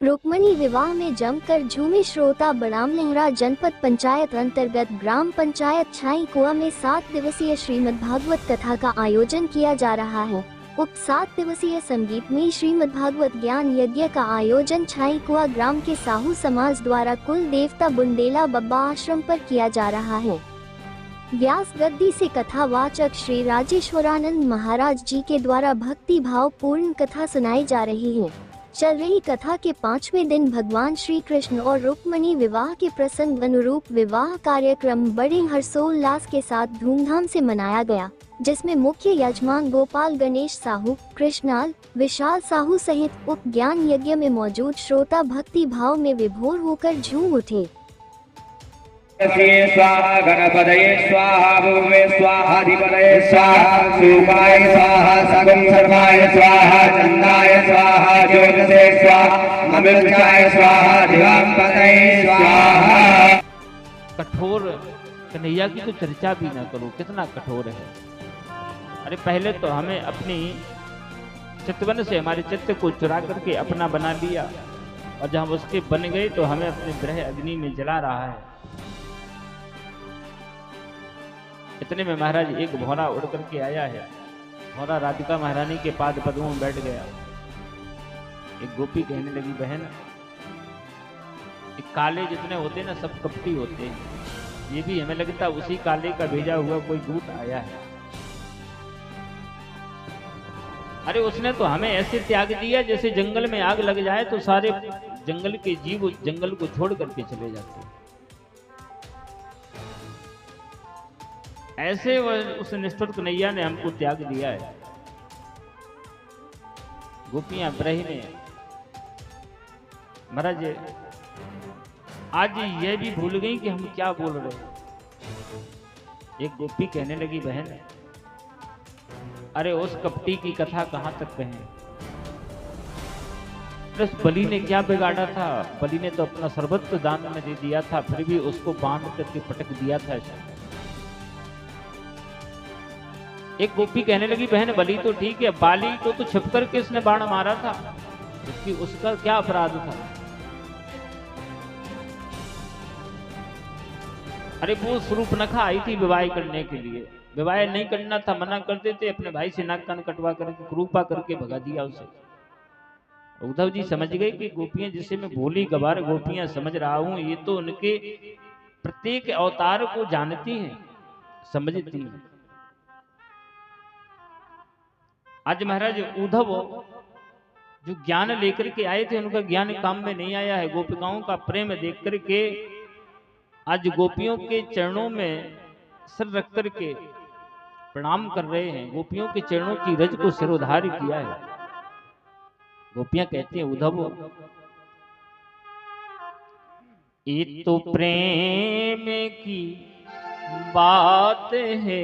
रुक्मणी विवाह में जमकर झूमे श्रोता। बड़ामलहरा जनपद पंचायत अंतर्गत ग्राम पंचायत छाई कुआ में 7 दिवसीय श्रीमद्भागवत कथा का आयोजन किया जा रहा है। उक्त 7 दिवसीय संगीतमयी श्रीमद्भागवत ज्ञान यज्ञ का आयोजन छाई कुआ ग्राम के साहू समाज द्वारा कुल देवता बुंदेला बब्बा आश्रम पर किया जा रहा है। व्यास गद्दी से कथावाचक श्री राजेश्वरानंद महाराज जी के द्वारा भक्ति भाव पूर्ण कथा सुनाई जा रही है। चल रही कथा के 5वें दिन भगवान श्री कृष्ण और रुक्मणी विवाह के प्रसंग अनुरूप विवाह कार्यक्रम बड़े हर्षोल्लास के साथ धूमधाम से मनाया गया, जिसमें मुख्य यजमान गोपाल गणेश साहू, कृष्णाल, विशाल साहू सहित उक्त ज्ञान यज्ञ में मौजूद श्रोता भक्ति भाव में विभोर होकर झूम उठे। स्वाहा गणपतये स्वाहा भूमे स्वाहाधिपतये स्वाहा सूकाय स्वाहा सगुं सर्वाय स्वाहा चंदाय स्वाहा ज्योतिषे स्वाहा अमृताय स्वाहा दिवांपतये स्वाहा। कठोर कन्हैया की तो चर्चा भी ना करो, कितना कठोर है। अरे पहले तो हमें अपनी चितवन से हमारे चित्त को चुरा करके अपना बना लिया, और जब हम उसके बन गए तो हमें अपने ग्रह अग्नि में जला रहा है। इतने में महाराज एक भौरा उड़ करके आया है। भौरा राधिका महारानी के पाद पद्मों में बैठ गया। एक गोपी कहने लगी, बहन एक काले जितने होते ना सब कपटी होते हैं, ये भी हमें लगता उसी काले का भेजा हुआ कोई दूत आया है। अरे उसने तो हमें ऐसे त्याग दिया जैसे जंगल में आग लग जाए तो सारे जंगल के जीव जंगल को छोड़ करके चले जाते हैं। ऐसे उस निष्ठुर कन्हैया ने हमको त्याग दिया है। गोपियां ब्रह्म महाराज आज यह भी भूल गई कि हम क्या बोल रहे हैं। एक गोपी कहने लगी, बहन अरे उस कपटी की कथा कहां तक कहें। उस बलि ने क्या बिगाड़ा था? बलि ने तो अपना सर्वस्व दान में दे दिया था, फिर भी उसको बांध करके पटक दिया था। एक गोपी कहने लगी, बहन बलि तो ठीक है, बाली को तो छिप करके इसने बाण मारा था, जबकि उसका क्या अपराध था। अरे वो शूर्पणखा आई थी विवाह करने के लिए, विवाह नहीं करना था, मना कर देते, अपने भाई से नाक कान कटवा करके क्रूपा करके भगा दिया उसे। उद्धव जी समझ गए कि गोपियां, जिसे मैं भोली गवार गोपियां समझ रहा हूं, ये तो उनके प्रत्येक अवतार को जानती हैं, समझती हैं। आज महाराज उद्धव जो ज्ञान लेकर के आए थे, उनका ज्ञान काम में नहीं आया है। गोपिकाओं का प्रेम देख करके आज गोपियों के चरणों में सिर रख करके प्रणाम कर रहे हैं। गोपियों के चरणों की रज को सिरोधार्य किया है। गोपियां कहती हैं, उद्धव ये तो प्रेम की बात है।